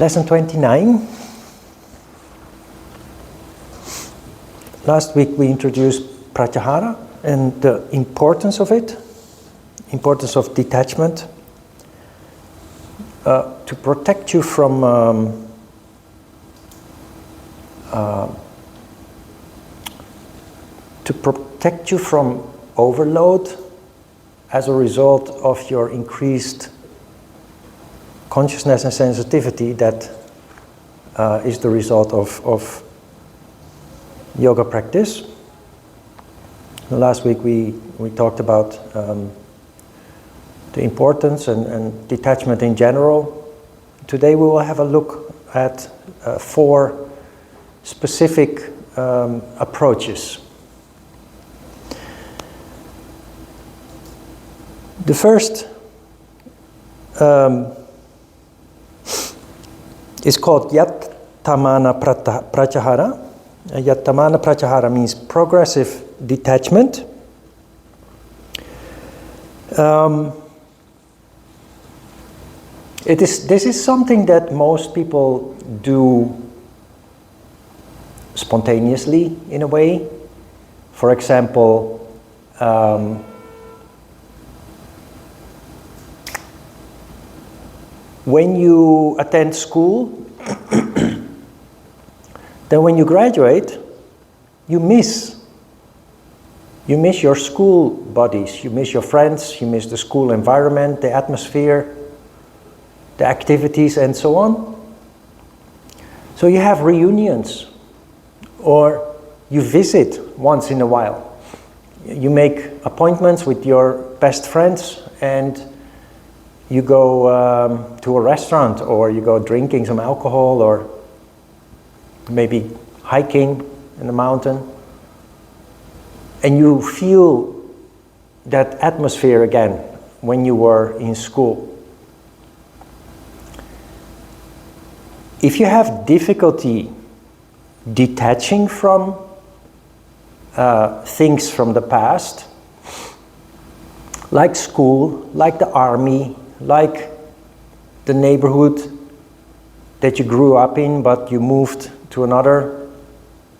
Lesson 29. Last week we introduced Pratyahara and the importance of it, importance of detachment, to protect you from overload as a result of your increased consciousness and sensitivity that is the result of yoga practice. Last week we talked about the importance and detachment in general. Today we will have a look at 4 specific approaches. The first is called Yattamana Pratyahara. Yattamana Pratyahara means progressive detachment. This is something that most people do spontaneously in a way. For example, when you attend school, then when you graduate, you miss your school buddies, you miss your friends, you miss the school environment, the atmosphere, the activities, and so on. So you have reunions, or you visit once in a while. You make appointments with your best friends and you go to a restaurant, or you go drinking some alcohol, or maybe hiking in the mountain, and you feel that atmosphere again when you were in school. If you have difficulty detaching from things from the past, like school, like the army, like the neighborhood that you grew up in, but you moved to another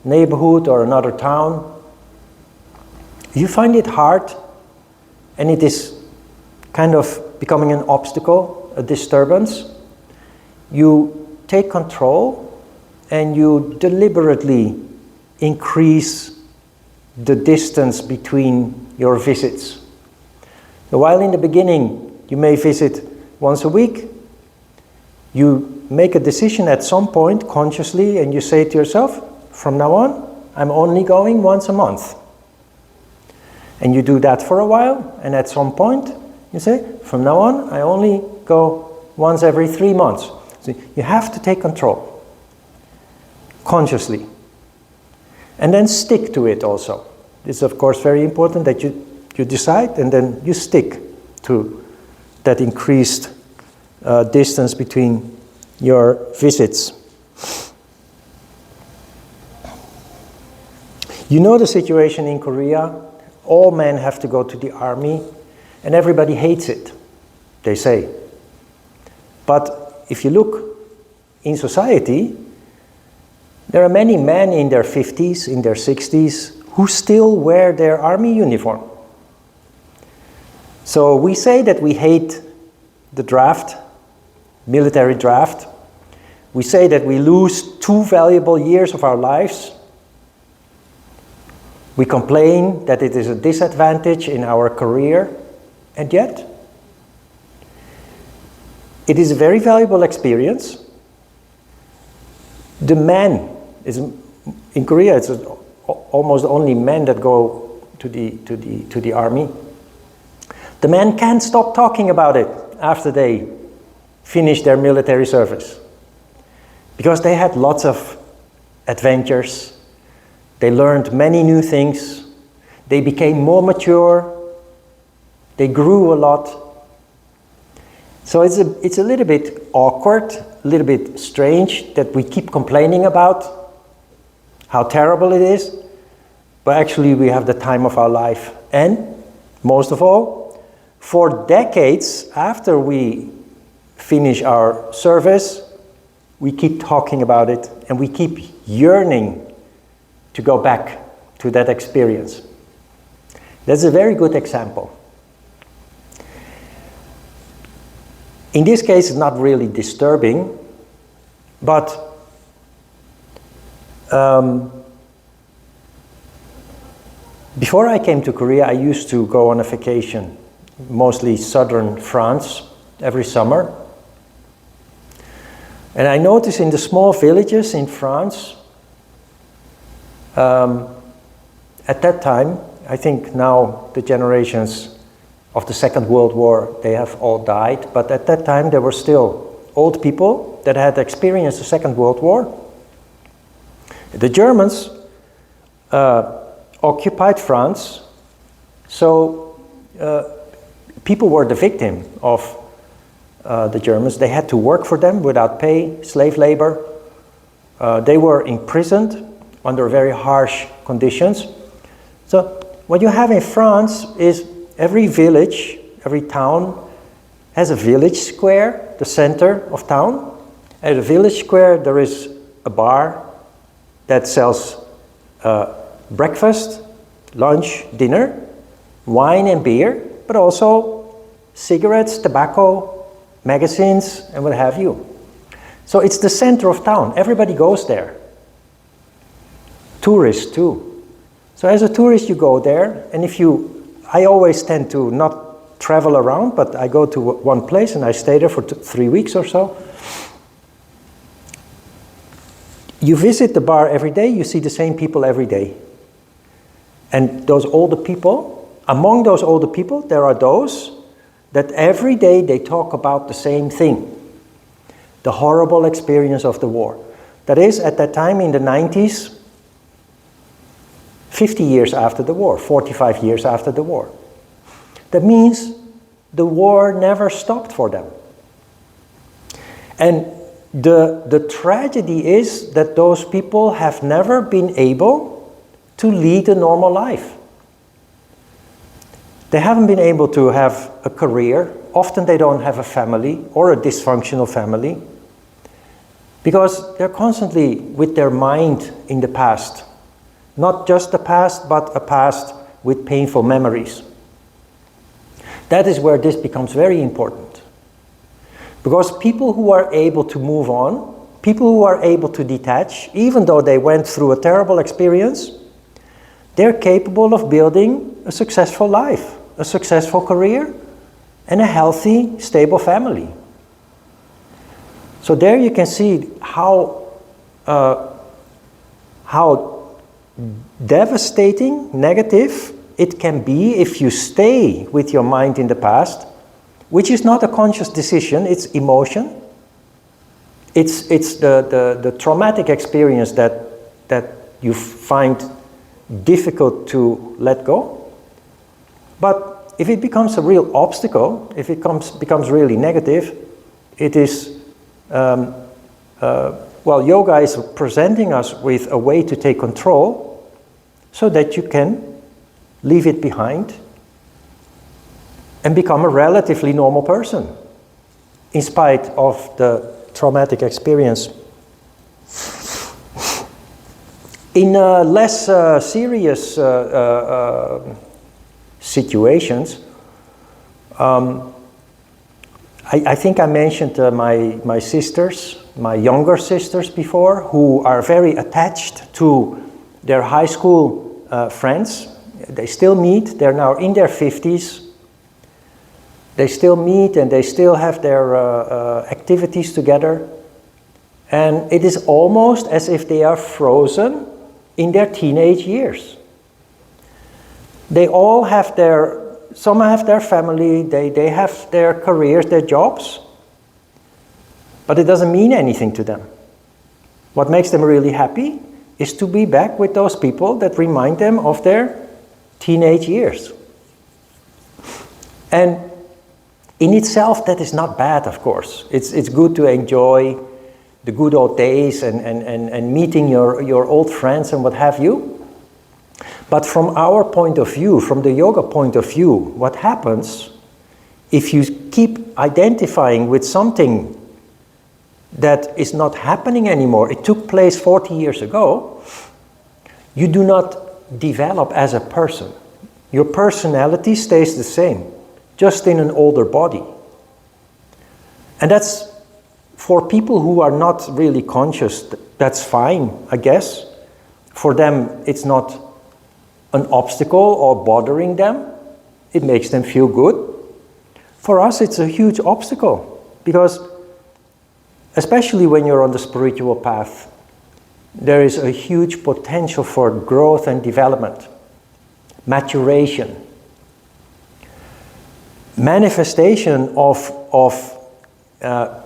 neighborhood or another town, you find it hard, and it is kind of becoming an obstacle, a disturbance. You take control and you deliberately increase the distance between your visits. So while in the beginning you may visit once a week, you make a decision at some point consciously and you say to yourself, from now on, I'm only going once a month. And you do that for a while, and at some point you say, from now on, I only go once every 3 months. So you have to take control, consciously. And then stick to it also. It's of course very important that you decide and then you stick to that increased distance between your visits. You know the situation in Korea. All men have to go to the army, and everybody hates it, they say. But if you look in society, there are many men in their 50s, in their 60s, who still wear their army uniform. So we say that we hate the draft, military draft. We say that we lose 2 valuable years of our lives. We complain that it is a disadvantage in our career, and yet it is a very valuable experience. The men, in Korea it's almost only men that go to the army. The men can't stop talking about it after they finish their military service, because they had lots of adventures. They learned many new things. They became more mature. They grew a lot. So it's a little bit awkward, a little bit strange that we keep complaining about how terrible it is, but actually we have the time of our life. And most of all, for decades after we finish our service, we keep talking about it, and we keep yearning to go back to that experience. That's a very good example. In this case, it's not really disturbing, but before I came to Korea, I used to go on a vacation, mostly southern France, every summer. And I noticed in the small villages in France, at that time, I think now the generations of the Second World War, they have all died, but at that time there were still old people that had experienced the Second World War. The Germans occupied France, so people were the victim of the Germans. They had to work for them without pay, slave labor. They were imprisoned under very harsh conditions. So what you have in France is every village, every town has a village square, the center of town. At the village square there is a bar that sells breakfast, lunch, dinner, wine and beer, but also cigarettes, tobacco, magazines, and what have you. So it's the center of town. Everybody goes there. Tourists too. So as a tourist you go there, and I always tend to not travel around, but I go to one place and I stay there for 3 weeks or so. You visit the bar every day, you see the same people every day. And those older people, among those older people, there are those that every day they talk about the same thing. The horrible experience of the war. That is, at that time in the 90s, 50 years after the war, 45 years after the war. That means the war never stopped for them. And the tragedy is that those people have never been able to lead a normal life. They haven't been able to have a career. Often they don't have a family or a dysfunctional family because they're constantly with their mind in the past. Not just the past, but a past with painful memories. That is where this becomes very important. Because people who are able to move on, people who are able to detach, even though they went through a terrible experience, they're capable of building a successful life, a successful career, and a healthy, stable family. So there you can see how devastating, negative it can be if you stay with your mind in the past, which is not a conscious decision, it's emotion. It's the traumatic experience that you find difficult to let go. But if it becomes a real obstacle, if it becomes really negative, it is, yoga is presenting us with a way to take control so that you can leave it behind and become a relatively normal person in spite of the traumatic experience. In less serious situations, I think I mentioned my sisters, my younger sisters before, who are very attached to their high school friends. They still meet, they're now in their 50s. They still meet and they still have their activities together. And it is almost as if they are frozen in their teenage years. They all have some have their family, they have their careers, their jobs, but it doesn't mean anything to them. What makes them really happy is to be back with those people that remind them of their teenage years. And in itself, that is not bad, of course. It's good to enjoy the good old days and meeting your old friends and what have you. But from our point of view, from the yoga point of view, what happens if you keep identifying with something that is not happening anymore, it took place 40 years ago, you do not develop as a person. Your personality stays the same, just in an older body. And that's, for people who are not really conscious, that's fine, I guess. For them, it's not an obstacle or bothering them. It makes them feel good. For us, it's a huge obstacle, because especially when you're on the spiritual path, there is a huge potential for growth and development, maturation, manifestation of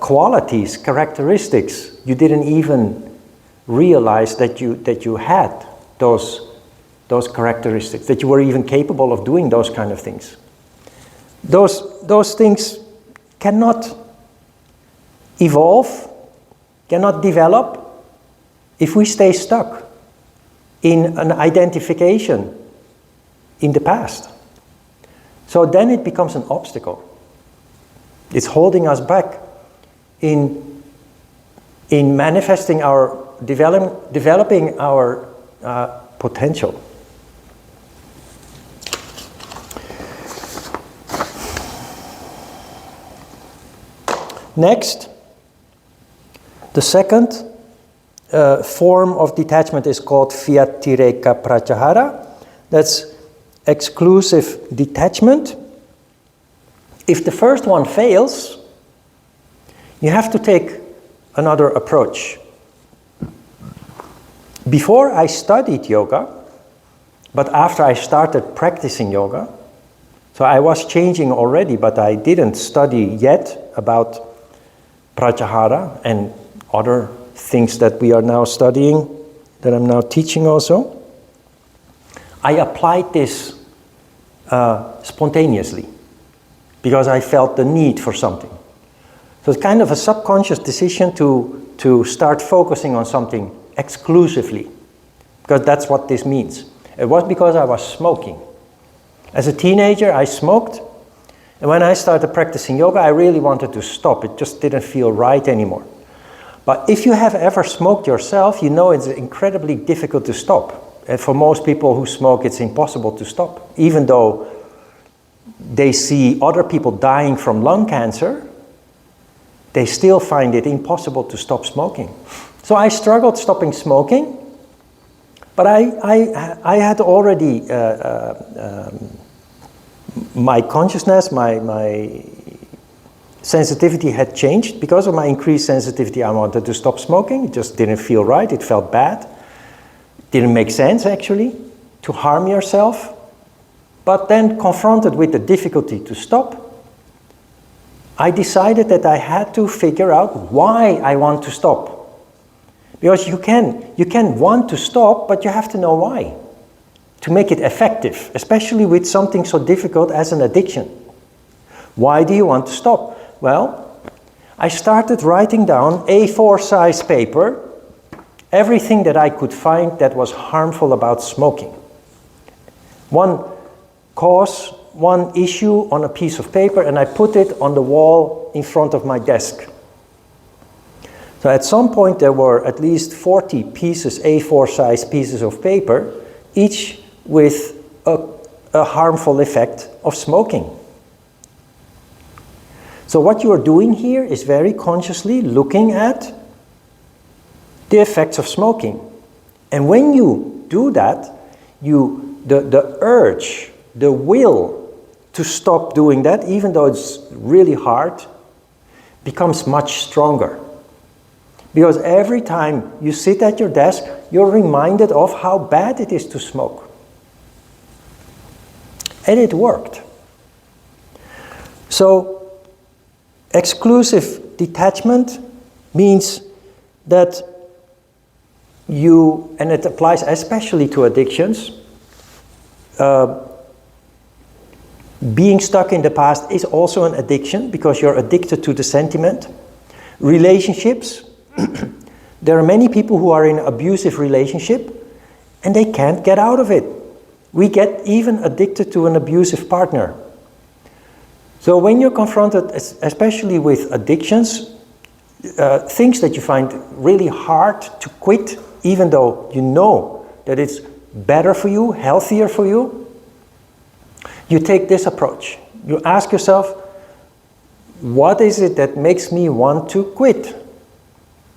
qualities, characteristics you didn't even realize that you had those characteristics, that you were even capable of doing those kind of things. Those things cannot evolve, cannot develop, if we stay stuck in an identification in the past. So then it becomes an obstacle. It's holding us back in manifesting our, developing our potential. Next, the second form of detachment is called Vyatireka Pratyahara. That's exclusive detachment. If the first one fails, you have to take another approach. Before I studied yoga, but after I started practicing yoga, so I was changing already, but I didn't study yet about Pratyahara and other things that we are now studying, that I'm now teaching also. I applied this spontaneously, because I felt the need for something. So it's kind of a subconscious decision to start focusing on something exclusively, because that's what this means. It was because I was smoking. As a teenager, I smoked, and when I started practicing yoga, I really wanted to stop. It just didn't feel right anymore. But if you have ever smoked yourself, you know it's incredibly difficult to stop. And for most people who smoke, it's impossible to stop. Even though they see other people dying from lung cancer, they still find it impossible to stop smoking. So I struggled stopping smoking, but I had already my consciousness, my sensitivity had changed. Because of my increased sensitivity, I wanted to stop smoking. It just didn't feel right. It felt bad. It didn't make sense, actually, to harm yourself. But then, confronted with the difficulty to stop, I decided that I had to figure out why I want to stop. Because you can want to stop, but you have to know why, to make it effective, especially with something so difficult as an addiction. Why do you want to stop? Well, I started writing down A4 size paper, everything that I could find that was harmful about smoking. One cause, one issue on a piece of paper, and I put it on the wall in front of my desk. So at some point there were at least 40 pieces, A4 size pieces of paper, each with a harmful effect of smoking. So what you are doing here is very consciously looking at the effects of smoking. And when you do that, the urge, the will to stop doing that, even though it's really hard, becomes much stronger. Because every time you sit at your desk, you're reminded of how bad it is to smoke. And it worked. So, exclusive detachment means that you, and it applies especially to addictions, being stuck in the past is also an addiction, because you're addicted to the sentiment. Relationships, there are many people who are in an abusive relationship and they can't get out of it. We get even addicted to an abusive partner. So when you're confronted, especially with addictions, things that you find really hard to quit, even though you know that it's better for you, healthier for you, you take this approach. You ask yourself, what is it that makes me want to quit?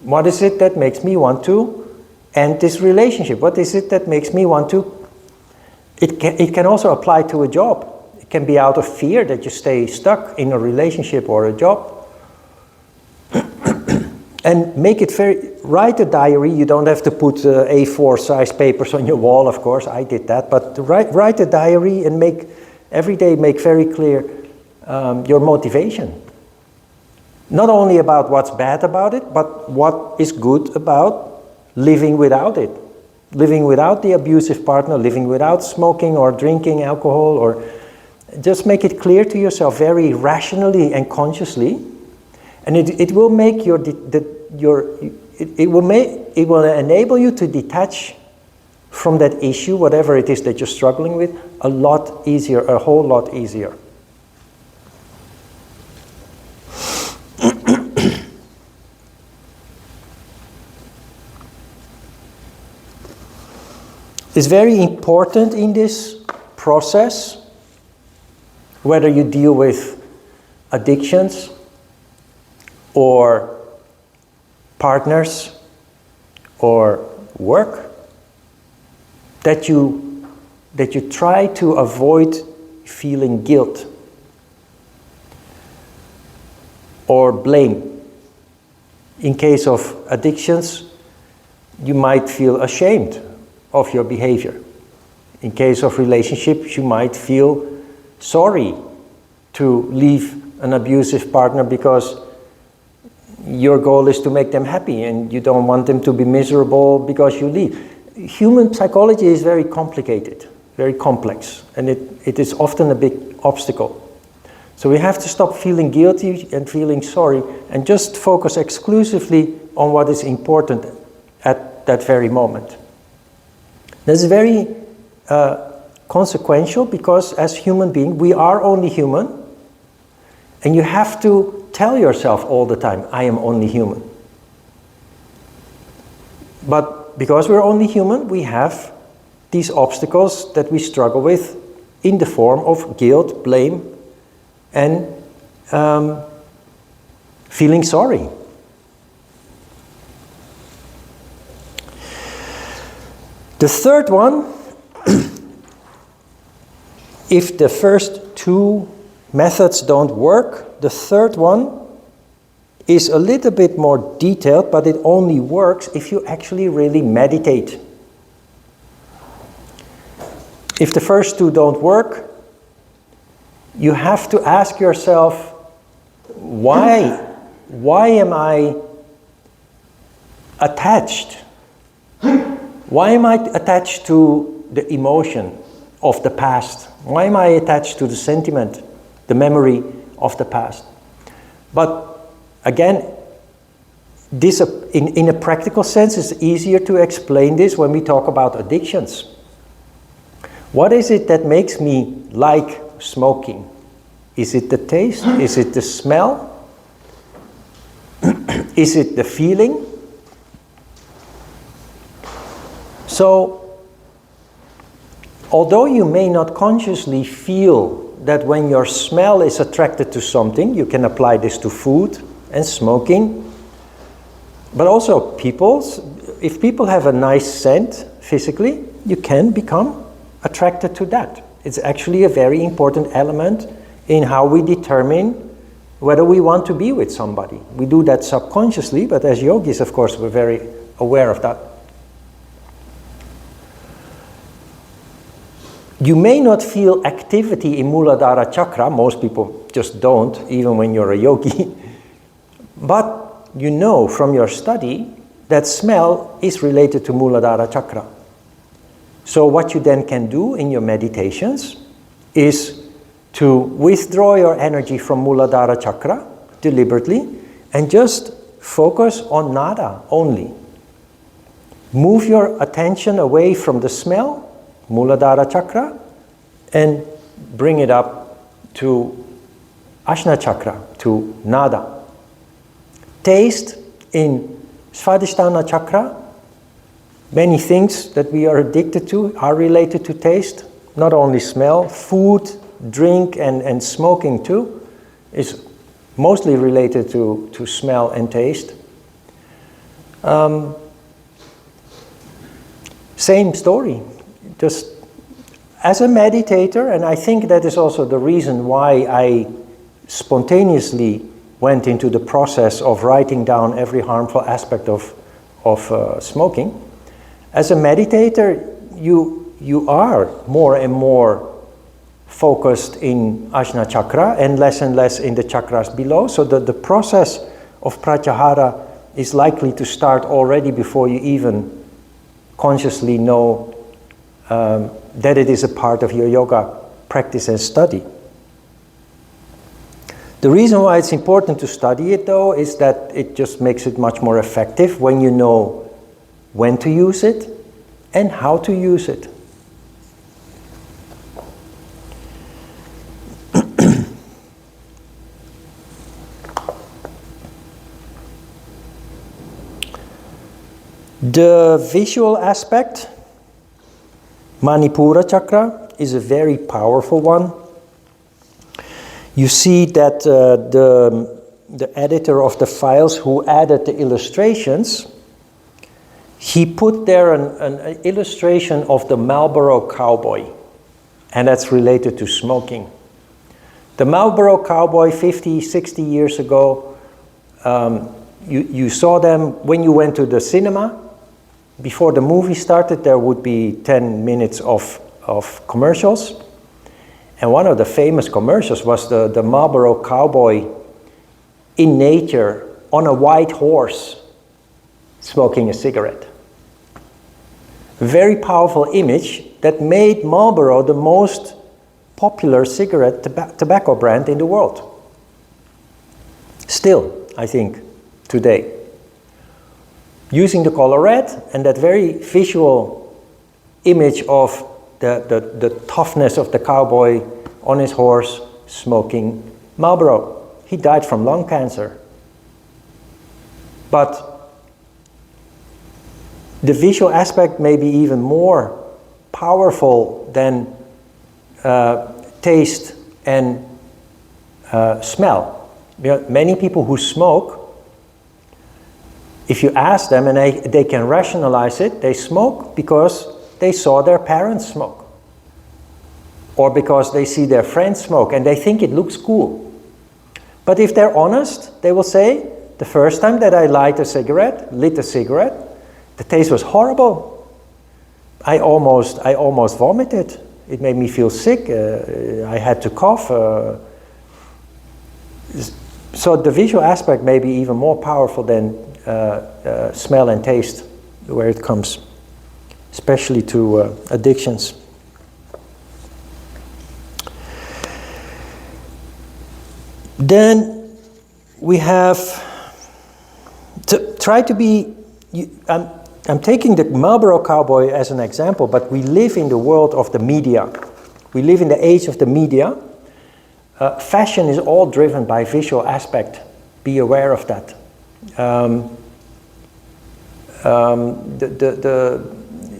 What is it that makes me want to end this relationship? What is it that makes me want to... It can also apply to a job. It can be out of fear that you stay stuck in a relationship or a job. And make it write a diary. You don't have to put A4 size papers on your wall, of course. I did that. But write a diary and every day make very clear your motivation. Not only about what's bad about it, but what is good about living without it. Living without the abusive partner, living without smoking or drinking alcohol, or just make it clear to yourself very rationally and consciously. And it will make it will enable you to detach from that issue, whatever it is that you're struggling with, a lot easier, a whole lot easier. It's very important in this process, whether you deal with addictions or partners or work, that you try to avoid feeling guilt or blame. In case of addictions, you might feel ashamed of your behavior. In case of relationships, you might feel sorry to leave an abusive partner because your goal is to make them happy and you don't want them to be miserable because you leave. Human psychology is very complicated, very complex, and it is often a big obstacle. So we have to stop feeling guilty and feeling sorry and just focus exclusively on what is important at that very moment. This is very consequential because as human beings, we are only human, and you have to tell yourself all the time, I am only human. But because we're only human, we have these obstacles that we struggle with in the form of guilt, blame, and feeling sorry. The third one, if the first two methods don't work, the third one is a little bit more detailed, but it only works if you actually really meditate. If the first two don't work, you have to ask yourself, why am I attached? Why am I attached to the emotion of the past? Why am I attached to the sentiment, the memory of the past? But again, this in a practical sense is easier to explain this when we talk about addictions. What is it that makes me like smoking? Is it the taste? Is it the smell? Is it the feeling? So, although you may not consciously feel that when your smell is attracted to something, you can apply this to food and smoking, but also if people have a nice scent physically, you can become attracted to that. It's actually a very important element in how we determine whether we want to be with somebody. We do that subconsciously, but as yogis, of course, we're very aware of that. You may not feel activity in Muladhara chakra, most people just don't, even when you're a yogi, but you know from your study that smell is related to Muladhara chakra. So what you then can do in your meditations is to withdraw your energy from Muladhara chakra deliberately and just focus on nada only. Move your attention away from the smell, Muladhara chakra, and bring it up to Ajna chakra, to nada. taste in Svadhisthana chakra. Many things that we are addicted to are related to taste. Not only smell, food, drink, and smoking too is mostly related to smell and taste. Same story. Just as a meditator, and I think that is also the reason why I spontaneously went into the process of writing down every harmful aspect of smoking. As a meditator, you are more and more focused in Ajna chakra and less in the chakras below. So the process of Pratyahara is likely to start already before you even consciously know that it is a part of your yoga practice and study. The reason why it's important to study it, though, is that it just makes it much more effective when you know when to use it and how to use it. The visual aspect, Manipura chakra, is a very powerful one. You see that the editor of the files who added the illustrations, he put there an illustration of the Marlboro cowboy, and that's related to smoking. The Marlboro cowboy 50, 60 years ago, you saw them when you went to the cinema. Before the movie started, there would be 10 minutes of commercials. And one of the famous commercials was the Marlboro cowboy in nature on a white horse smoking a cigarette. A very powerful image that made Marlboro the most popular cigarette tobacco brand in the world. Still, I think, today. Using the color red and that very visual image of the toughness of the cowboy on his horse smoking Marlboro. He died from lung cancer. But the visual aspect may be even more powerful than taste and smell. Many people who smoke, if you ask them and they can rationalize it, they smoke because they saw their parents smoke. Or because they see their friends smoke and they think it looks cool. But if they're honest, they will say, the first time that I lit a cigarette, the taste was horrible. I almost vomited. It made me feel sick. I had to cough. So the visual aspect may be even more powerful than smell and taste, where it comes, especially to addictions. Then we have to try to be, I'm taking the Marlboro cowboy as an example, but we live in the world of the media. We live in the age of the media. Fashion is all driven by visual aspect. Be aware of that.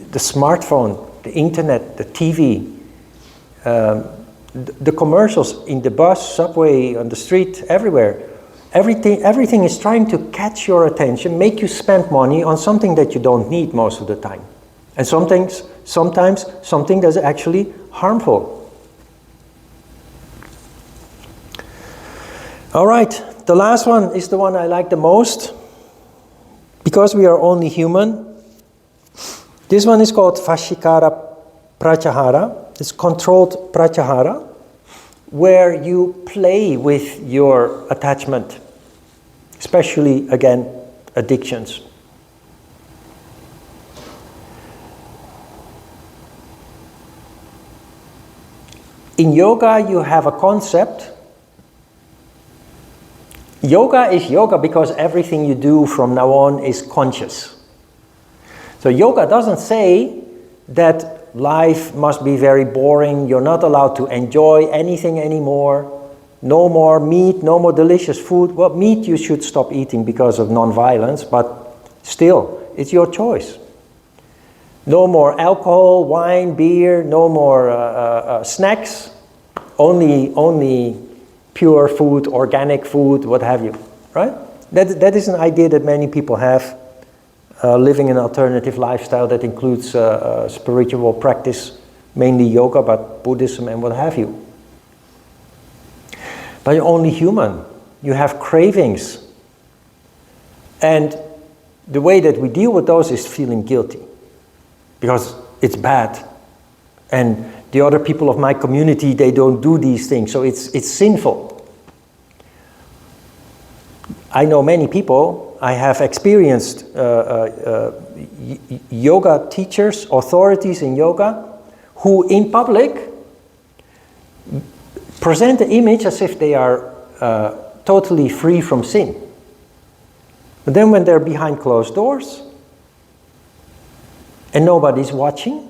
The smartphone, the internet, the TV, the commercials in the bus, subway, on the street, everywhere. Everything is trying to catch your attention, make you spend money on something that you don't need most of the time. And sometimes something that's actually harmful. All right, the last one is the one I like the most. Because we are only human, this one is called Vashikara Pratyahara. It's controlled Pratyahara, where you play with your attachment, especially, again, addictions. In yoga, you have a concept. Yoga is yoga because everything you do from now on is conscious. So yoga doesn't say that life must be very boring, you're not allowed to enjoy anything anymore. no more meat, no more delicious food. Well, meat you should stop eating because of non-violence, but still, it's your choice. No more alcohol, wine, beer, no more snacks, only pure food, organic food, what have you, right? That is an idea that many people have, living an alternative lifestyle that includes spiritual practice, mainly yoga, but Buddhism and what have you. But you're only human. You have cravings. And the way that we deal with those is feeling guilty. Because it's bad. And the other people of my community, they don't do these things. So it's sinful. I know many people, I have experienced yoga teachers, authorities in yoga, who in public present the image as if they are totally free from sin. But then when they're behind closed doors and nobody's watching,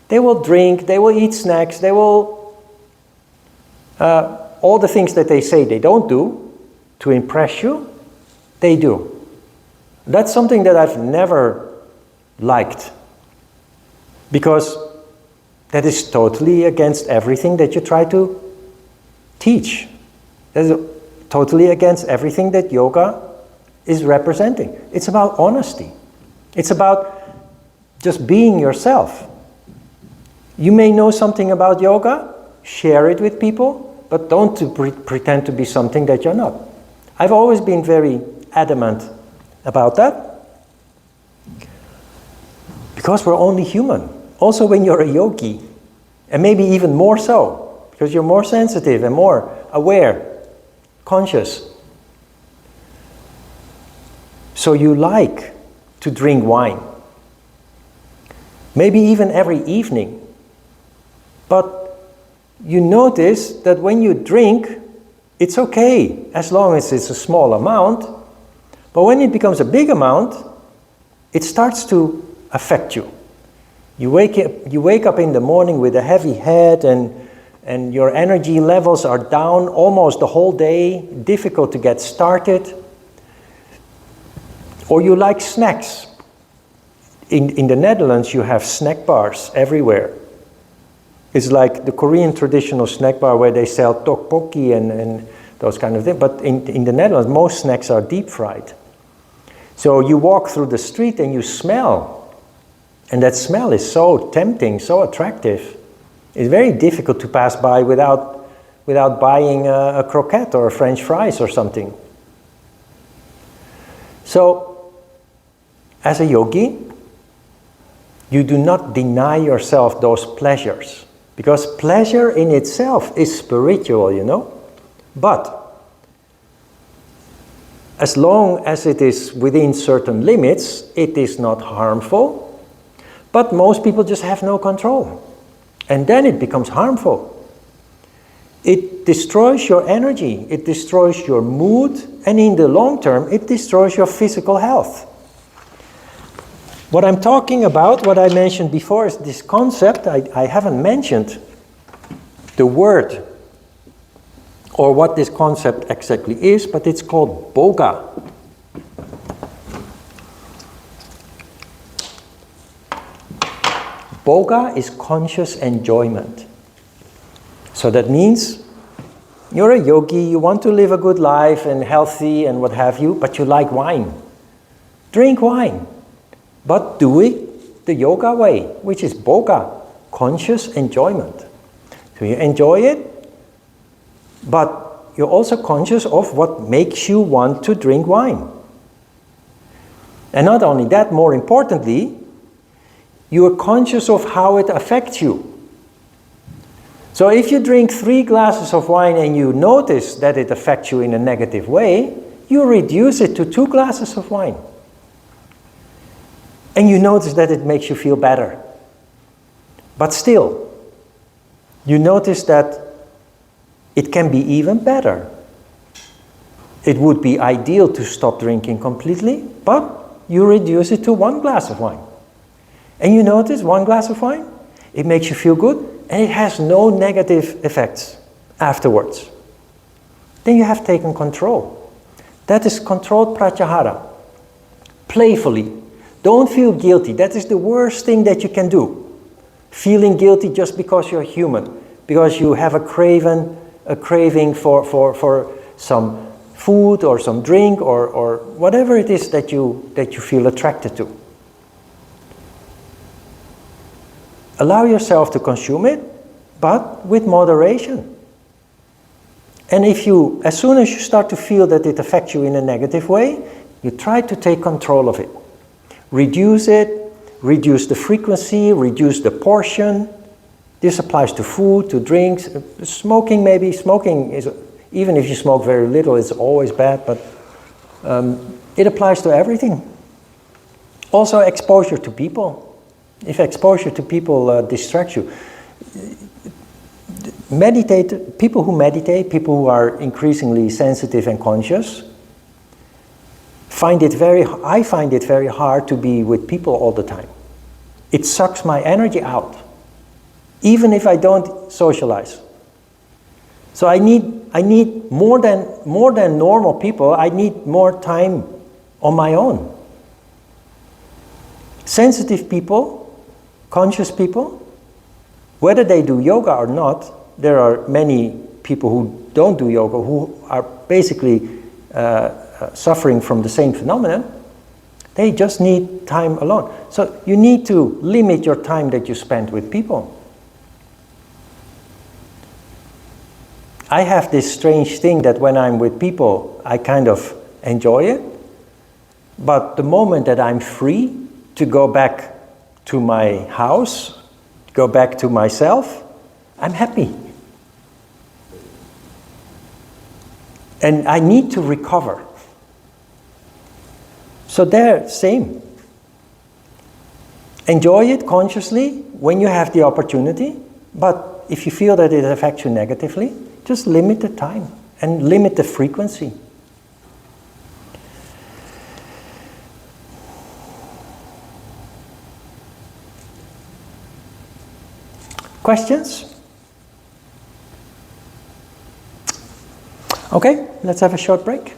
they will drink, they will eat snacks, they will all the things that they say they don't do to impress you, they do. That's something that I've never liked, because that is totally against everything that you try to teach. That is totally against everything that yoga is representing. It's about honesty. It's about just being yourself. You may know something about yoga, share it with people, but don't pretend to be something that you're not. I've always been very adamant about that, because we're only human. Also when you're a yogi, and maybe even more so, because you're more sensitive and more aware, conscious. So you like to drink wine, maybe even every evening. But you notice that when you drink, it's okay, as long as it's a small amount. But when it becomes a big amount, it starts to affect you. You wake up in the morning with a heavy head, and your energy levels are down almost the whole day, difficult to get started. Or you like snacks. In the Netherlands, you have snack bars everywhere. It's like the Korean traditional snack bar where they sell tteokbokki and those kind of things. But in the Netherlands, most snacks are deep fried. So you walk through the street and you smell. And that smell is so tempting, so attractive. It's very difficult to pass by without buying a croquette or a French fries or something. So, as a yogi, you do not deny yourself those pleasures. Because pleasure in itself is spiritual, you know. But as long as it is within certain limits, it is not harmful. But most people just have no control. And then it becomes harmful. It destroys your energy, it destroys your mood, and in the long term, it destroys your physical health. What I'm talking about, what I mentioned before, is this concept. I haven't mentioned the word or what this concept exactly is, but it's called boga. Boga is conscious enjoyment. So that means you're a yogi, you want to live a good life and healthy and what have you, but you like wine. Drink wine. But do it the yoga way, which is boga, conscious enjoyment. So you enjoy it, but you're also conscious of what makes you want to drink wine. And not only that, more importantly, you are conscious of how it affects you. So if you drink 3 glasses of wine and you notice that it affects you in a negative way, you reduce it to 2 glasses of wine. And you notice that it makes you feel better. But still, you notice that it can be even better. It would be ideal to stop drinking completely, but you reduce it to 1 glass of wine. And you notice 1 glass of wine, it makes you feel good, and it has no negative effects afterwards. then you have taken control. That is controlled pratyahara. Playfully. Don't feel guilty. That is the worst thing that you can do. Feeling guilty just because you're human. Because you have a craving for some food or some drink or whatever it is that you feel attracted to. Allow yourself to consume it, but with moderation. And as soon as you start to feel that it affects you in a negative way, you try to take control of it. Reduce it, reduce the frequency, reduce the portion. This applies to food, to drinks. Smoking maybe. Smoking is, even if you smoke very little, it's always bad, but it applies to everything. Also exposure to people. If exposure to people distracts you. People who meditate, people who are increasingly sensitive and conscious, I find it very hard to be with people all the time. It sucks my energy out, even if I don't socialize. So I need more than normal people, I need more time on my own. Sensitive people, conscious people, whether they do yoga or not, there are many people who don't do yoga who are basically suffering from the same phenomenon. They just need time alone. So you need to limit your time that you spend with people. I have this strange thing that when I'm with people, I kind of enjoy it. But the moment that I'm free to go back to my house, go back to myself, I'm happy. And I need to recover. So there, same. Enjoy it consciously when you have the opportunity, but if you feel that it affects you negatively, just limit the time and limit the frequency. Questions? Okay, let's have a short break.